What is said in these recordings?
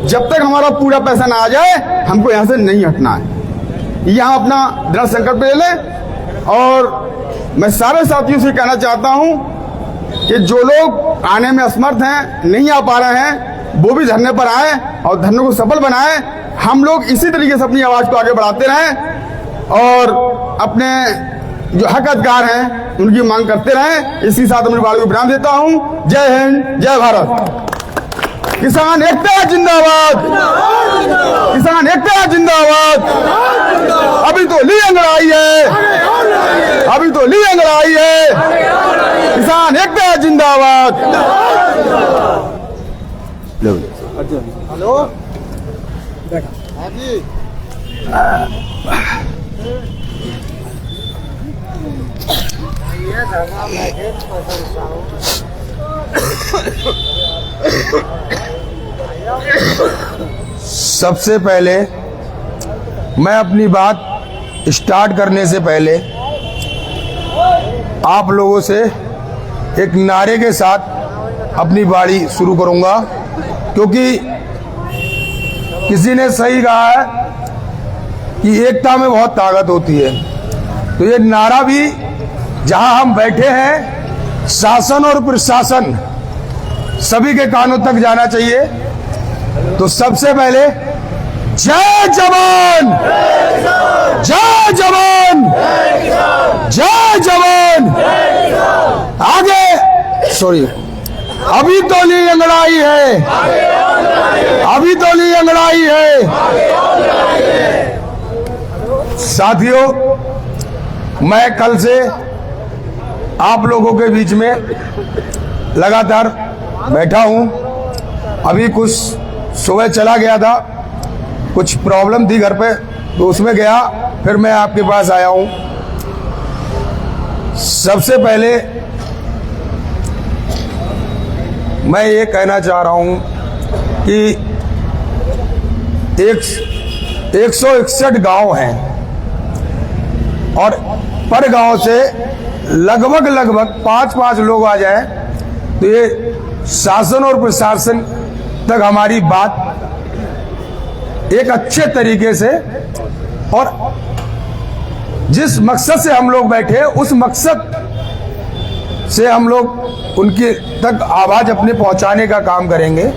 जब तक हमारा पूरा पैसा ना आ जाए हमको यहाँ से नहीं हटना है। यहाँ अपना दृढ़ संकल्प ले लें। और मैं सारे साथियों से कहना चाहता हूँ कि जो लोग आने में असमर्थ हैं, नहीं आ पा रहे हैं, वो भी धरने पर आए और धरने को सफल बनाएं। हम लोग इसी तरीके से अपनी आवाज को आगे बढ़ाते रहें और अपने जो हक अधिकार हैं उनकी मांग करते रहें। इसी साथ अपनी बात को विराम देता हूं। जय हिंद, जय भारत। किसान एकता जिंदाबाद, किसान एकता जिंदाबाद। अभी तो ली अंगड़ाई है, अभी तो ली अंगड़ाई है। किसान एकता जिंदाबाद। हेलो सबसे पहले मैं अपनी बात स्टार्ट करने से पहले आप लोगों से एक नारे के साथ अपनी बारी शुरू करूंगा, क्योंकि किसी ने सही कहा है कि एकता में बहुत ताकत होती है। तो ये नारा भी जहां हम बैठे हैं, शासन और प्रशासन सभी के कानों तक जाना चाहिए। तो सबसे पहले जय जवान, जय जवान, जय जवान। आगे सॉरी, अभी तो ली अंगड़ाई है, अभी तो ली अंगड़ाई है। साथियों, मैं कल से आप लोगों के बीच में लगातार बैठा हूं। अभी कुछ सुबह चला गया था, कुछ प्रॉब्लम थी घर पे, तो उसमें गया, फिर मैं आपके पास आया हूं। सबसे पहले मैं ये कहना चाह रहा हूं कि 161 गांव हैं और पर गांव से लगभग 5-5 लोग आ जाएं तो ये शासन और प्रशासन तक हमारी बात एक अच्छे तरीके से और जिस मकसद से हम लोग बैठे उस मकसद से हम लोग उनके तक आवाज अपने पहुंचाने का काम करेंगे।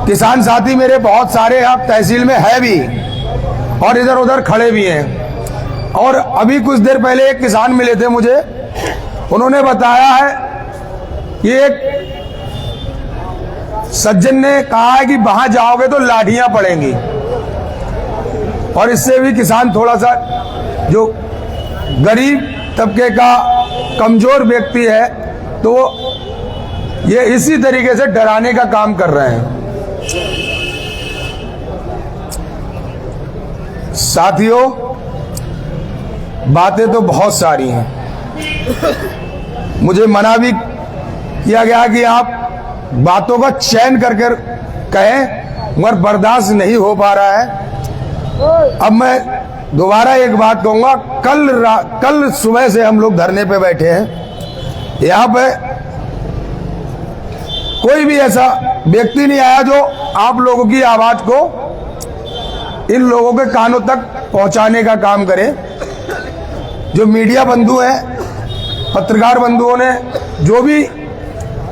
किसान साथी मेरे बहुत सारे आप तहसील में है भी और इधर उधर खड़े भी हैं। और अभी कुछ देर पहले एक किसान मिले थे मुझे, उन्होंने बताया है कि एक सज्जन ने कहा है कि वहां जाओगे तो लाठियां पड़ेंगी। और इससे भी किसान थोड़ा सा जो गरीब तबके का कमजोर व्यक्ति है तो ये इसी तरीके से डराने का काम कर रहे हैं। साथियों, बातें तो बहुत सारी हैं, मुझे मना भी किया गया कि आप बातों का चयन कर कहें, मगर बर्दाश्त नहीं हो पा रहा है। अब मैं दोबारा एक बात कहूंगा, कल सुबह से हम लोग धरने पे बैठे हैं। यहाँ पे कोई भी ऐसा व्यक्ति नहीं आया जो आप लोगों की आवाज को इन लोगों के कानों तक पहुंचाने का काम करे। जो मीडिया बंधु हैं, पत्रकार बंधुओं ने जो भी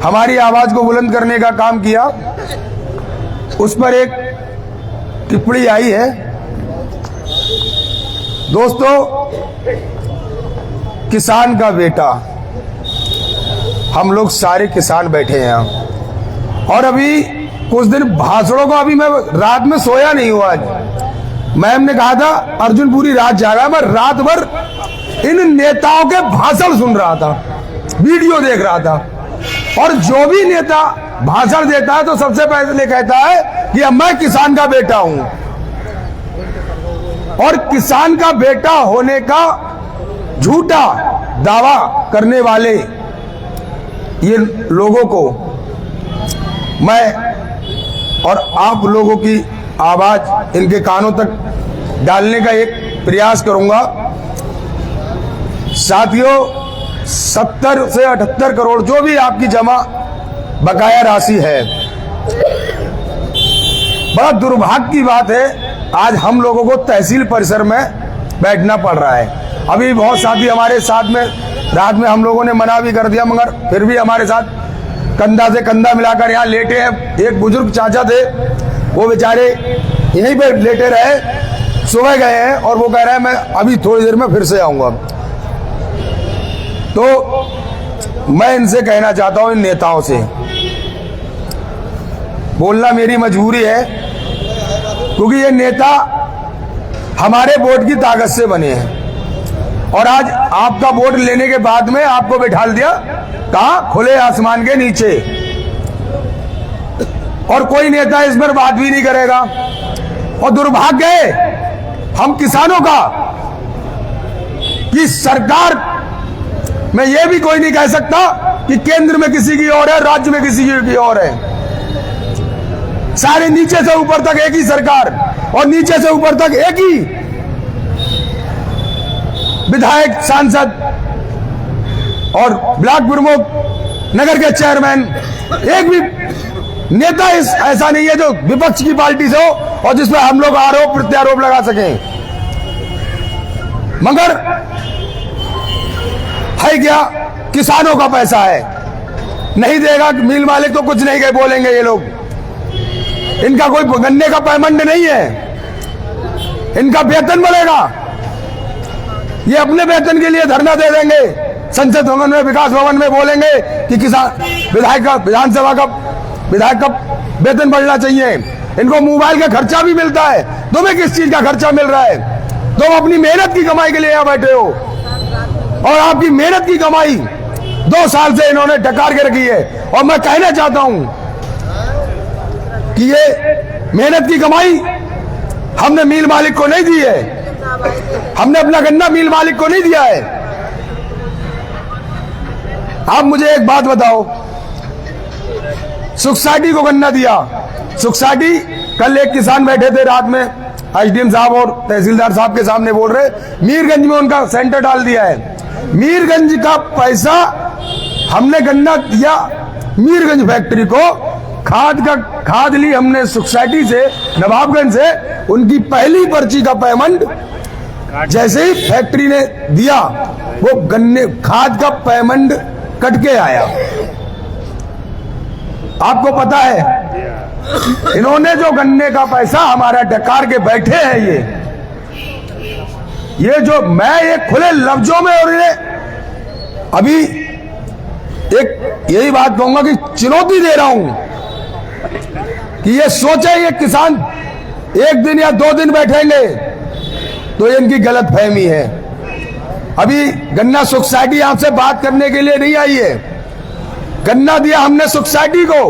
हमारी आवाज को बुलंद करने का काम किया, उस पर एक टिप्पणी आई है। दोस्तों, किसान का बेटा, हम लोग सारे किसान बैठे हैं यहाँ। और अभी कुछ दिन भाषणों को, अभी मैं रात में सोया नहीं हूं। आज मैम ने कहा था अर्जुन पूरी रात जागा, मैं रात भर इन नेताओं के भाषण सुन रहा था, वीडियो देख रहा था। और जो भी नेता भाषण देता है तो सबसे पहले कहता है कि अब मैं किसान का बेटा हूं। और किसान का बेटा होने का झूठा दावा करने वाले ये लोगों को मैं और आप लोगों की आवाज इनके कानों तक डालने का एक प्रयास करूंगा। साथियों, 70 से 78 करोड़ जो भी आपकी जमा बकाया राशि है, बड़ा दुर्भाग्य की बात है, आज हम लोगों को तहसील परिसर में बैठना पड़ रहा है। अभी बहुत साथी हमारे साथ में, रात में हम लोगों ने मना भी कर दिया, मगर फिर भी हमारे साथ कंधा से कंधा मिलाकर यहाँ लेटे हैं। एक बुजुर्ग चाचा थे, वो बेचारे यहीं पे लेटे रहे, सुबह गए हैं और वो कह रहे हैं मैं अभी थोड़ी देर में फिर से आऊंगा। तो मैं इनसे कहना चाहता हूं, इन नेताओं से बोलना मेरी मजबूरी है, क्योंकि ये नेता हमारे वोट की ताकत से बने हैं और आज आपका वोट लेने के बाद में आपको बैठा दिया कहां? खुले आसमान के नीचे, और कोई नेता इस पर बात भी नहीं करेगा। और दुर्भाग्य है हम किसानों का कि सरकार में यह भी कोई नहीं कह सकता कि केंद्र में किसी की और है, राज्य में किसी की और है। सारे नीचे से ऊपर तक एक ही सरकार और नीचे से ऊपर तक एक ही विधायक, सांसद और ब्लॉक प्रमुख, नगर के चेयरमैन। एक भी नेता ऐसा नहीं है जो विपक्ष की पार्टी से हो और जिसमें हम लोग आरोप प्रत्यारोप लगा सकें। मगर है क्या? किसानों का पैसा है, नहीं देगा मिल मालिक तो कुछ नहीं कह बोलेंगे ये लोग। इनका कोई गन्ने का पेमेंट नहीं है, इनका वेतन बढ़ेगा, ये अपने वेतन के लिए धरना दे देंगे, संसद भवन में, विकास भवन में बोलेंगे कि किसान विधायक का, विधानसभा का विधायक का वेतन बढ़ना चाहिए। इनको मोबाइल का खर्चा भी मिलता है, तुम्हें किस चीज का खर्चा मिल रहा है? तुम अपनी मेहनत की कमाई के लिए यहाँ बैठे हो और आपकी मेहनत की कमाई 2 साल से इन्होंने डकार के रखी है। और मैं कहना चाहता हूं कि ये मेहनत की कमाई हमने मिल मालिक को नहीं दी है, हमने अपना गन्ना मिल मालिक को नहीं दिया है। आप मुझे एक बात बताओ, सोसाइटी को गन्ना दिया, सोसाइटी, कल एक किसान बैठे थे रात में, एसडीएम साहब और तहसीलदार साहब के सामने बोल रहे, मीरगंज में उनका सेंटर डाल दिया है। मीरगंज का पैसा हमने गन्ना दिया मीरगंज फैक्ट्री को, खाद ली हमने सोसाइटी से, नवाबगंज से, उनकी पहली पर्ची का पेमेंट जैसे ही फैक्ट्री ने दिया वो गन्ने खाद का पेमेंट कट के आया। आपको पता है इन्होंने जो गन्ने का पैसा हमारा डकार के बैठे हैं, ये जो मैं ये खुले लफ्जों में, और इन्हें अभी एक यही बात कहूंगा कि चुनौती दे रहा हूं कि ये सोचे ये किसान 1 दिन या 2 दिन बैठेंगे तो ये इनकी गलत फहमी है। अभी गन्ना सोसाइटी आपसे बात करने के लिए नहीं आई है, गन्ना दिया हमने सोसाइटी को,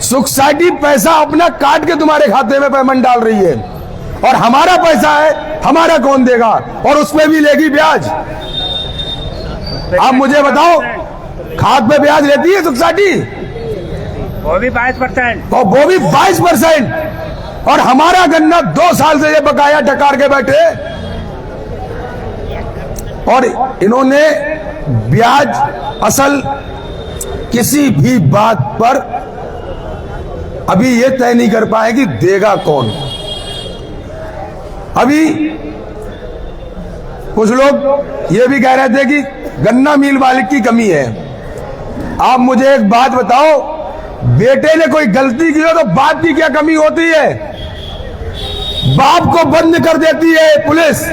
सोसाइटी पैसा अपना काट के तुम्हारे खाते में पेमेंट डाल रही है और हमारा पैसा है, हमारा कौन देगा? और उसमें भी लेगी ब्याज। आप मुझे बताओ, खाद पे ब्याज लेती है सोसाइटी? वो भी 22%, और वो भी 22%। और हमारा गन्ना 2 साल से ये बकाया डकार के बैठे, और इन्होंने ब्याज असल किसी भी बात पर अभी ये तय नहीं कर पाए कि देगा कौन। अभी कुछ लोग ये भी कह रहे थे कि गन्ना मिल मालिक की कमी है। आप मुझे एक बात बताओ, बेटे ने कोई गलती की हो तो बाप की क्या कमी होती है? बाप को बंद कर देती है पुलिस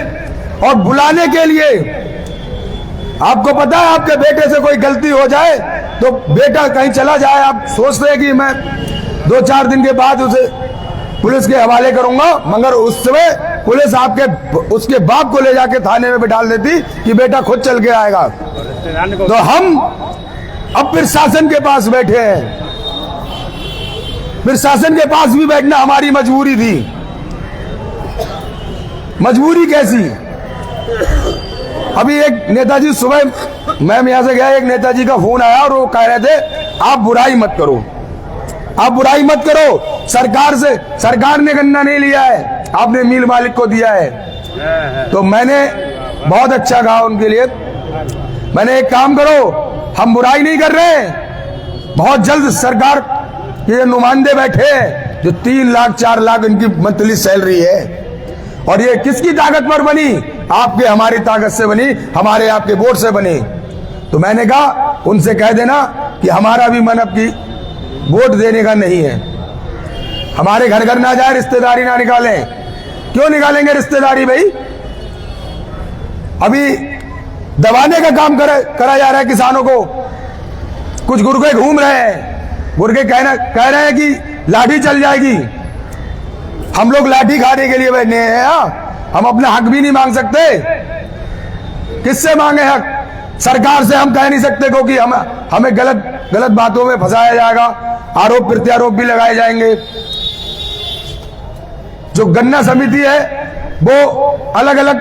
और बुलाने के लिए। आपको पता है आपके बेटे से कोई गलती हो जाए तो बेटा कहीं चला जाए, आप सोचते हैं कि मैं 2-4 दिन के बाद उसे पुलिस के हवाले करूंगा, मगर उस समय पुलिस उसके बाप को ले जाके थाने में बिठा देती कि बेटा खुद चल के आएगा। तो हम अब फिर शासन के पास बैठे हैं, फिर शासन के पास भी बैठना हमारी मजबूरी थी। मजबूरी कैसी? अभी एक नेताजी, सुबह मैं यहां से गया, एक नेताजी का फोन आया और वो कह रहे थे आप बुराई मत करो, आप बुराई मत करो, सरकार ने गन्ना नहीं लिया है, आपने मिल मालिक को दिया है। तो मैंने बहुत अच्छा कहा उनके लिए, मैंने एक काम करो, हम बुराई नहीं कर रहे, बहुत जल्द सरकार के नुमाइंदे बैठे हैं जो 3 लाख 4 लाख इनकी मंथली सैलरी है। और ये किसकी ताकत पर बनी? आपके हमारी ताकत से बनी, हमारे आपके वोट से बनी। तो मैंने कहा उनसे कह देना कि हमारा भी मन अब की वोट देने का नहीं है। हमारे घर घर ना जाए, रिश्तेदारी ना निकालें। क्यों निकालेंगे रिश्तेदारी भाई? अभी दबाने का काम करा जा रहा है किसानों को। कुछ गुर्गे घूम रहे हैं, गुर्गे कह रहे हैं कि लाठी चल जाएगी। हम लोग लाठी खाने के लिए बैठे हैं यहाँ? हम अपना हक भी नहीं मांग सकते? किससे मांगे हक? सरकार से हम कह नहीं सकते क्योंकि हमें गलत बातों में फंसाया जाएगा, आरोप प्रत्यारोप भी लगाए जाएंगे। जो गन्ना समिति है वो अलग अलग,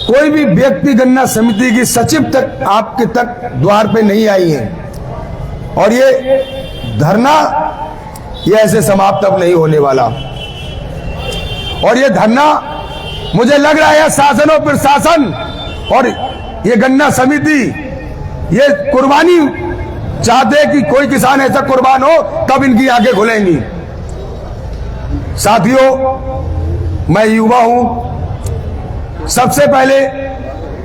कोई भी व्यक्ति गन्ना समिति की सचिव तक आपके तक द्वार पे नहीं आई है। और ये धरना ये ऐसे समाप्त अब नहीं होने वाला। और ये धरना मुझे लग रहा है शासन और प्रशासन और ये गन्ना समिति ये कुर्बानी चाहते कि कोई किसान ऐसा कुर्बान हो तब इनकी आंखें खुलेंगी। साथियों, मैं युवा हूं। सबसे पहले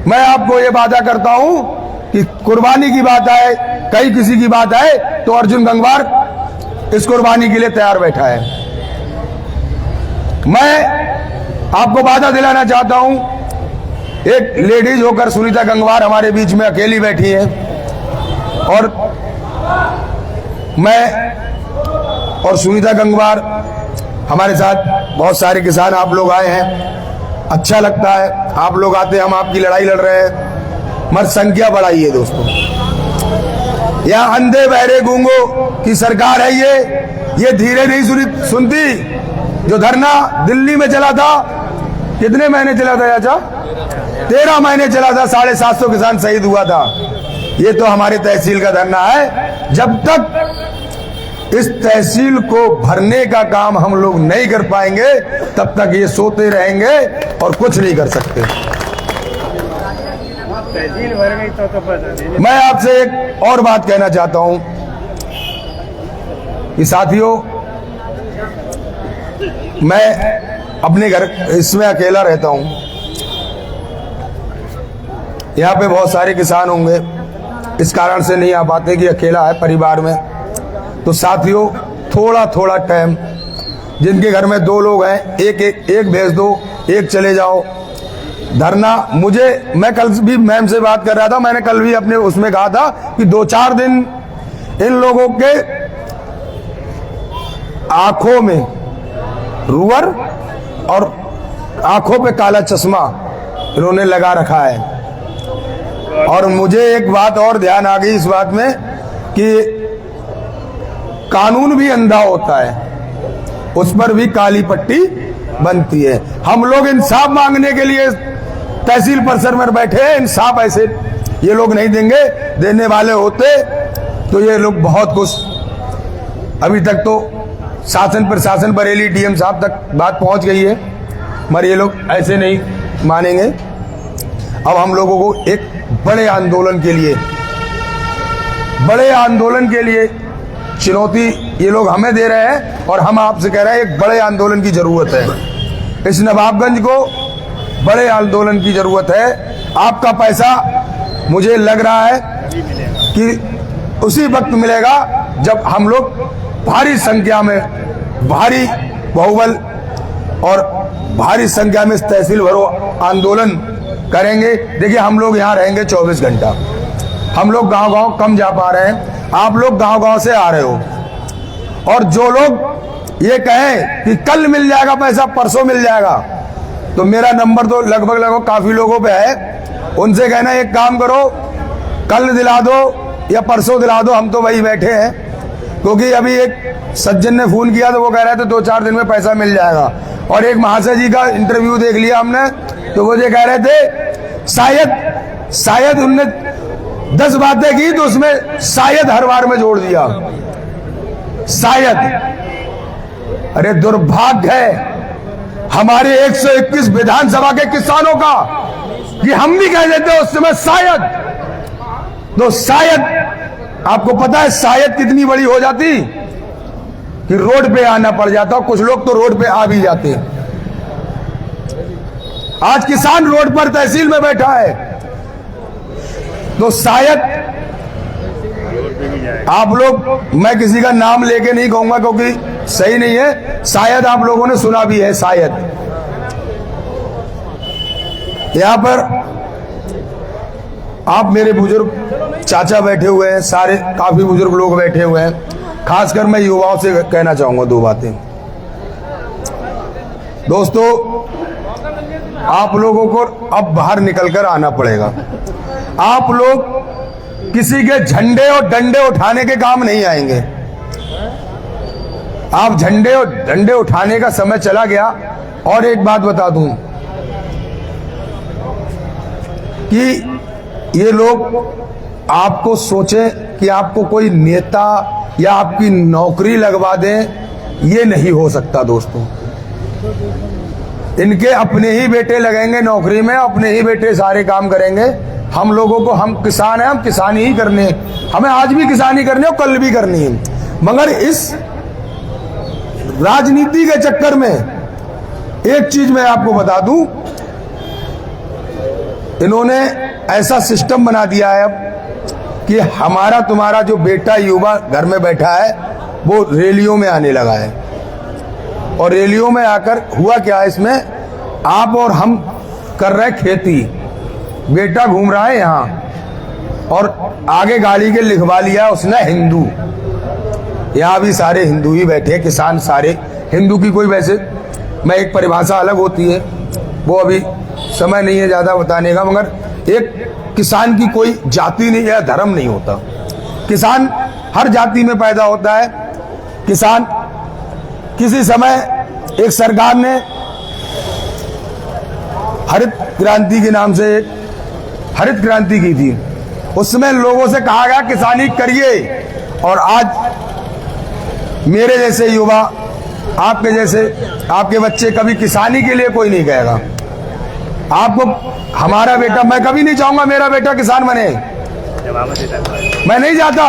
मैं आपको ये वादा करता हूं कि कुर्बानी की बात आए, कहीं किसी की बात आए तो अर्जुन गंगवार इस कुर्बानी के लिए तैयार बैठा है। मैं आपको वादा दिलाना चाहता हूं, एक लेडीज होकर सुनीता गंगवार हमारे बीच में अकेली बैठी है और मैं और सुनीता गंगवार, हमारे साथ बहुत सारे किसान आप लोग आए हैं। अच्छा लगता है आप लोग आते हैं, हम आपकी लड़ाई लड़ रहे हैं, मगर संख्या बढ़ाई है दोस्तों। यहाँ अंधे बहरे गूंगों की सरकार है ये धीरे नहीं सुनती। जो धरना दिल्ली में चला था, कितने महीने चला था चाचा? 13 महीने चला था, 750 किसान शहीद हुआ था। ये तो हमारे तहसील का धरना है। जब तक इस तहसील को भरने का काम हम लोग नहीं कर पाएंगे तब तक ये सोते रहेंगे और कुछ नहीं कर सकते। तहसील भर गई तो मैं आपसे एक और बात कहना चाहता हूं कि साथियों, मैं अपने घर इसमें अकेला रहता हूं। यहाँ पे बहुत सारे किसान होंगे, इस कारण से नहीं आ पाते कि अकेला है परिवार में। तो साथियों, थोड़ा थोड़ा टाइम, जिनके घर में 2 लोग हैं, एक भेज दो, एक चले जाओ। धरना मैं कल भी मैम से बात कर रहा था, मैंने कल भी अपने उसमें कहा था कि 2-4 दिन इन लोगों के आंखों में रूअर और आंखों पे काला चश्मा इन्होंने लगा रखा है। और मुझे एक बात और ध्यान आ गई इस बात में कि कानून भी अंधा होता है, उस पर भी काली पट्टी बनती है। हम लोग इंसाफ मांगने के लिए तहसील परिसर में बैठे हैं। इंसाफ ऐसे ये लोग नहीं देंगे, देने वाले होते तो ये लोग बहुत कुछ, अभी तक तो शासन प्रशासन बरेली डीएम साहब तक बात पहुंच गई है, मगर ये लोग ऐसे नहीं मानेंगे। अब हम लोगों को एक बड़े आंदोलन के लिए चुनौती ये लोग हमें दे रहे हैं और हम आपसे कह रहे हैं एक बड़े आंदोलन की जरूरत है। इस नवाबगंज को बड़े आंदोलन की जरूरत है। आपका पैसा मुझे लग रहा है कि उसी वक्त मिलेगा जब हम लोग भारी संख्या में, भारी बहुबल और भारी संख्या में इस तहसील भरो आंदोलन करेंगे। देखिए, हम लोग यहाँ रहेंगे 24 घंटा। हम लोग गांव-गांव कम जा पा रहे हैं, आप लोग गांव-गांव से आ रहे हो। और जो लोग ये कहें कि कल मिल जाएगा पैसा, परसों मिल जाएगा, तो मेरा नंबर तो लगभग काफी लोगों पे है। उनसे कहना एक काम करो, कल दिला दो या परसों दिला दो, हम तो वही बैठे हैं। क्योंकि अभी एक सज्जन ने फोन किया तो वो कह रहे थे 2-4 दिन में पैसा मिल जाएगा। और एक महाशय जी का इंटरव्यू देख लिया हमने, तो वो ये कह रहे थे शायद उनने 10 बातें की तो उसमें शायद हर बार में जोड़ दिया, शायद। अरे दुर्भाग्य है हमारे 121 विधानसभा के किसानों का कि हम भी कह देते उस समय शायद। तो शायद, आपको पता है शायद कितनी बड़ी हो जाती? कि रोड पे आना पड़ जाता, और कुछ लोग तो रोड पे आ भी जाते हैं। आज किसान रोड पर तहसील में बैठा है, तो शायद आप लोग, मैं किसी का नाम लेके नहीं कहूंगा क्योंकि सही नहीं है, शायद आप लोगों ने सुना भी है, शायद यहां पर आप मेरे बुजुर्ग चाचा बैठे हुए हैं, सारे काफी बुजुर्ग लोग बैठे हुए हैं। खासकर मैं युवाओं से कहना चाहूंगा दो बातें। दोस्तों, आप लोगों को अब बाहर निकलकर आना पड़ेगा। आप लोग किसी के झंडे और डंडे उठाने के काम नहीं आएंगे। आप झंडे और डंडे उठाने का समय चला गया। और एक बात बता दूं कि ये लोग आपको सोचें कि आपको कोई नेता या आपकी नौकरी लगवा दें, ये नहीं हो सकता दोस्तों। इनके अपने ही बेटे लगेंगे नौकरी में, अपने ही बेटे सारे काम करेंगे। हम लोगों को, हम किसान हैं, हम किसानी ही करने, हमें आज भी किसानी करनी है और कल भी करनी है। मगर इस राजनीति के चक्कर में एक चीज मैं आपको बता दूं, इन्होंने ऐसा सिस्टम बना दिया है अब कि हमारा तुम्हारा जो बेटा युवा घर में बैठा है वो रैलियों में आने लगा है। और रैलियों में आकर हुआ क्या है, इसमें आप और हम कर रहे खेती, बेटा घूम रहा है यहां और आगे गाड़ी के लिखवा लिया उसने हिंदू। यहां भी सारे हिंदू ही बैठे हैं, किसान सारे हिंदू की कोई, वैसे मैं एक परिभाषा अलग होती है, वो अभी समय नहीं है ज्यादा बताने का, मगर एक किसान की कोई जाति नहीं या धर्म नहीं होता। किसान हर जाति में पैदा होता है। किसान किसी समय एक सरकार ने हरित क्रांति के नाम से एक हरित क्रांति की थी, उसमें लोगों से कहा गया किसानी करिए। और आज मेरे जैसे युवा, आपके जैसे, आपके बच्चे, कभी किसानी के लिए कोई नहीं कहेगा। आपको हमारा बेटा, मैं कभी नहीं चाहूंगा मेरा बेटा किसान बने, मैं नहीं चाहता।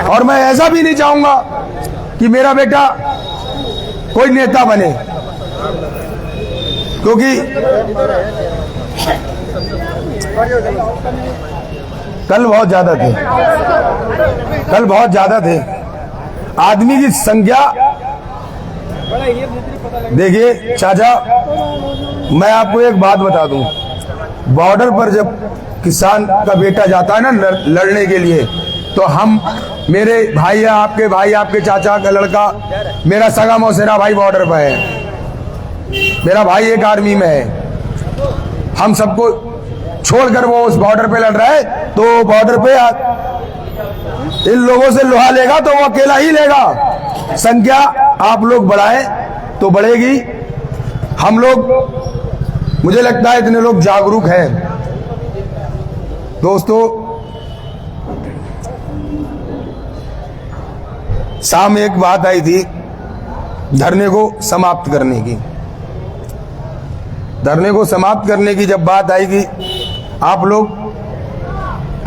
और मैं ऐसा भी नहीं चाहूंगा कि मेरा बेटा कोई नेता बने, क्योंकि कल बहुत ज्यादा थे, कल बहुत ज्यादा थे आदमी की संख्या। देखिए चाचा, मैं आपको एक बात बता दूं, बॉर्डर पर जब किसान का बेटा जाता है ना लड़ने के लिए, तो हम, मेरे भाई, आपके चाचा का लड़का, मेरा सगा मौसेरा भाई बॉर्डर पर है, मेरा भाई एक आर्मी में है, हम सबको छोड़कर वो उस बॉर्डर पे लड़ रहा है, तो बॉर्डर पे इन लोगों से लोहा लेगा तो वो अकेला ही लेगा। संख्या आप लोग बढ़ाएं तो बढ़ेगी। हम लोग, मुझे लगता है इतने लोग जागरूक हैं। दोस्तों, शाम एक बात आई थी धरने को समाप्त करने की। धरने को समाप्त करने की जब बात आएगी, आप लोग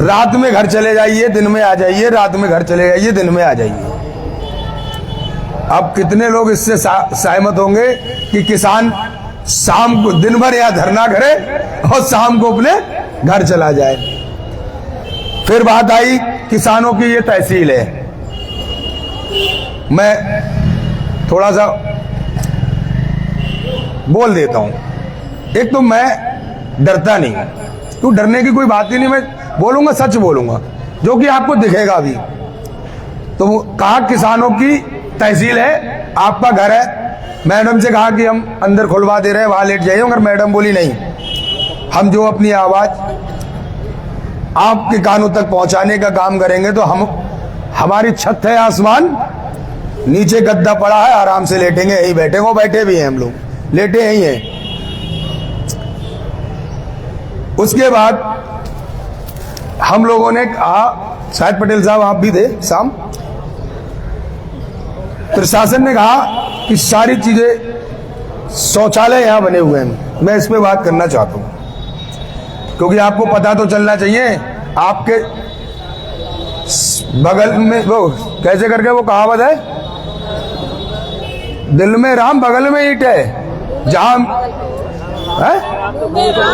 रात में घर चले जाइए, दिन में आ जाइए, रात में घर चले जाइए, दिन में आ जाइए। अब कितने लोग इससे सहमत होंगे कि किसान शाम को, दिन भर यहां धरना करे और शाम को अपने घर चला जाए। फिर बात आई किसानों की ये तहसील है। मैं थोड़ा सा बोल देता हूं। एक तो मैं डरता नहीं, तो डरने की कोई बात ही नहीं, मैं बोलूंगा, सच बोलूंगा, जो कि आपको दिखेगा अभी। तो कहा किसानों की तहसील है, आपका घर है। मैडम से कहा कि हम अंदर खुलवा दे रहे हैं, वहां लेट जाइए, मगर मैडम बोली नहीं, हम जो अपनी आवाज आपके कानों तक पहुंचाने का काम करेंगे, तो हम, हमारी छत है आसमान, नीचे गद्दा पड़ा है, आराम से लेटेंगे, यही बैठेंगे। वो बैठे भी हैं, हम लोग लेटे यही हैं। उसके बाद हम लोगों ने कहा, शायद पटेल साहब आप भी थे शाम, प्रशासन ने कहा कि सारी चीजें, शौचालय यहां बने हुए हैं। मैं इस पे बात करना चाहता हूं, क्योंकि आपको पता तो चलना चाहिए। आपके बगल में वो कैसे करके वो कहावत है, दिल में राम बगल में ईंट है, जहां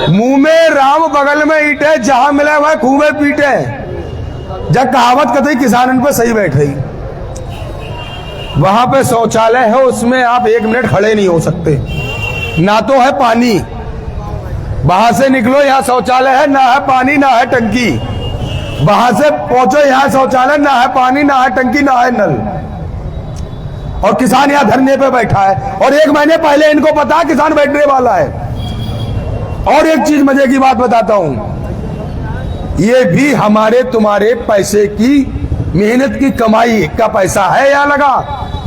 मुंह में राम बगल में ईंट है, जहां मिला वह खूबे पीटे। जब कहावत कतई किसान पर सही बैठ रही, वहां पे शौचालय है, उसमें आप 1 मिनट खड़े नहीं हो सकते, ना तो है पानी, वहां से निकलो यहाँ शौचालय है, ना है पानी ना है टंकी, वहां से पहुंचो यहाँ शौचालय, ना है पानी ना है टंकी ना है नल, और किसान यहाँ धरने पे बैठा है। और 1 महीने पहले इनको पता है किसान बैठने वाला है। और एक चीज मजे की बात बताता हूं, ये भी हमारे तुम्हारे पैसे की मेहनत की कमाई का पैसा है यहाँ लगा,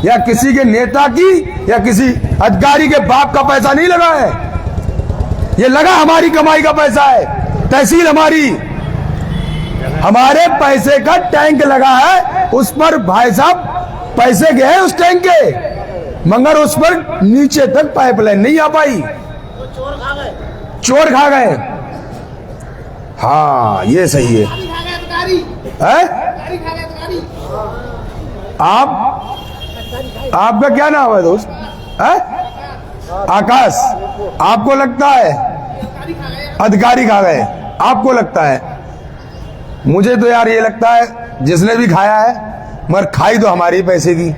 या किसी के नेता की या किसी अधिकारी के बाप का पैसा नहीं लगा है, ये लगा हमारी कमाई का पैसा है। तहसील हमारे पैसे का टैंक लगा है, उस पर भाई साहब पैसे गए उस टैंक के, मगर उस पर नीचे तक पाइपलाइन नहीं आ पाई, चोर खा गए। हाँ ये सही है, आपका क्या नाम है दोस्त? आकाश। आपको लगता है अधिकारी खा गए, आपको लगता है? मुझे तो यार ये लगता है जिसने भी खाया है, मगर खाई तो हमारे पैसे की,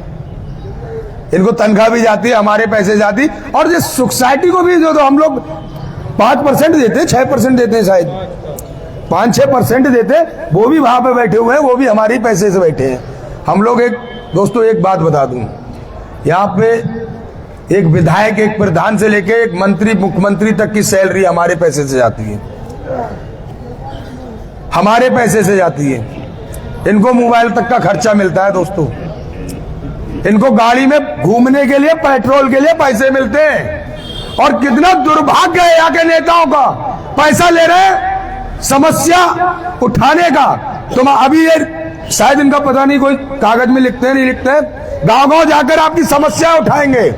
इनको तनख्वाह भी जाती है, हमारे पैसे जाती, और जिस सोसाइटी को भी जो तो हम लोग 5% देते, 6% देते हैं, शायद 5-6% देते, वो भी वहां पे बैठे हुए हैं, वो भी हमारे पैसे से बैठे हैं हम लोग। एक दोस्तों एक बात बता दूं, यहाँ पे एक विधायक, एक प्रधान से लेके एक मंत्री, मुख्यमंत्री तक की सैलरी हमारे पैसे से जाती है, हमारे पैसे से जाती है। इनको मोबाइल तक का खर्चा मिलता है दोस्तों, इनको गाड़ी में घूमने के लिए, पेट्रोल के लिए पैसे मिलते हैं। और कितना दुर्भाग्य है यहाँ के नेताओं का, पैसा ले रहे हैं समस्या उठाने का। तो अभी ये शायद इनका पता नहीं, कोई कागज में लिखते हैं नहीं लिखते हैं, गांव गांव जाकर आपकी समस्या उठाएंगे,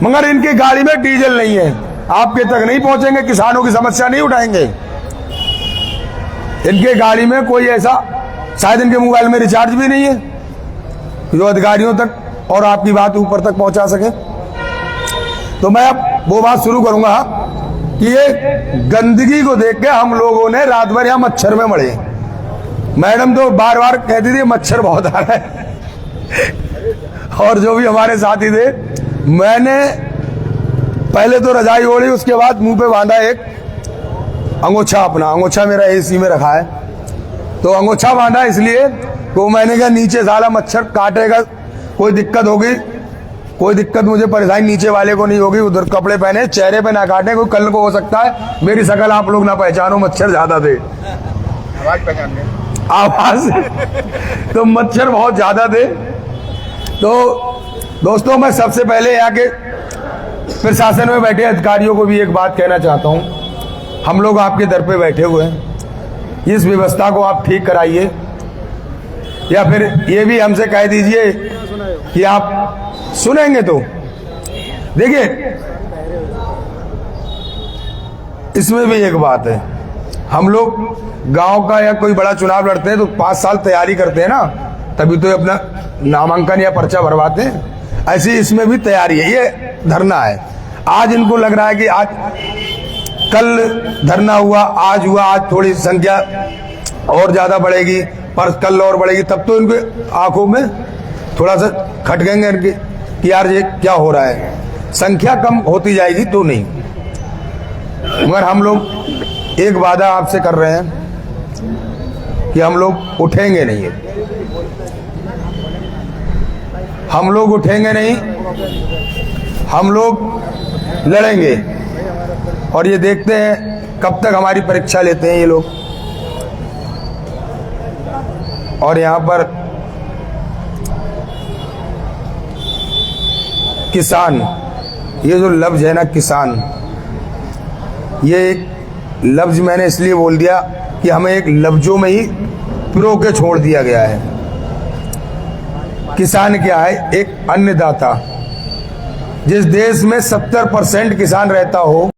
मगर इनकी गाड़ी में डीजल नहीं है, आपके तक नहीं पहुंचेंगे, किसानों की समस्या नहीं उठाएंगे। इनके गाड़ी में कोई ऐसा, शायद इनके मोबाइल में रिचार्ज भी नहीं है जो अधिकारियों तक और आपकी बात ऊपर तक पहुंचा सके। तो मैं अब वो बात शुरू करूंगा कि ये गंदगी को देख के हम लोगों ने रात भर यहां मच्छर में मरे। मैडम तो बार बार कहती थी मच्छर बहुत आ रहा है और जो भी हमारे साथी थे, मैंने पहले तो रजाई ओढ़ी, उसके बाद मुंह पे बांधा एक अंगोछा, अपना अंगोछा मेरा एसी में रखा है, तो अंगोछा बांधा इसलिए तो मैंने कहा नीचे साला मच्छर काटेगा, कोई दिक्कत होगी, कोई दिक्कत मुझे परेशानी नीचे वाले को नहीं होगी, उधर कपड़े पहने, चेहरे पे ना काटे, कोई कल को हो सकता है मेरी शकल आप लोग ना पहचानो, मच्छर ज्यादा थे, आवाज पहचान गए, आवाज तो मच्छर बहुत ज्यादा थे। तो दोस्तों मैं सबसे पहले यहाँ के प्रशासन में बैठे अधिकारियों को भी एक बात कहना चाहता हूँ, हम लोग आपके दर पे बैठे हुए हैं, इस व्यवस्था को आप ठीक कराइए, या फिर ये भी हमसे कह दीजिए कि आप सुनेंगे। तो देखिए इसमें भी एक बात है, हम लोग गांव का या कोई बड़ा चुनाव लड़ते हैं तो 5 साल तैयारी करते हैं ना, तभी तो अपना नामांकन या पर्चा भरवाते हैं, ऐसी इसमें भी तैयारी है। ये धरना है, आज इनको लग रहा है कि आज कल धरना हुआ, आज हुआ, आज थोड़ी संख्या और ज्यादा बढ़ेगी, पर कल और बढ़ेगी, तब तो इनके आंखों में थोड़ा सा खटकेंगे इनके कि यार ये क्या हो रहा है, संख्या कम होती जाएगी तो नहीं। मगर हम लोग एक वादा आपसे कर रहे हैं कि हम लोग उठेंगे नहीं, हम लोग उठेंगे नहीं, हम लोग लड़ेंगे, और ये देखते हैं कब तक हमारी परीक्षा लेते हैं ये लोग। और यहाँ पर किसान, ये जो लफ्ज है ना किसान, ये एक लफ्ज मैंने इसलिए बोल दिया कि हमें एक लफ्जों में ही पिरो के छोड़ दिया गया है। किसान क्या है? एक अन्नदाता। जिस देश में 70% किसान रहता हो,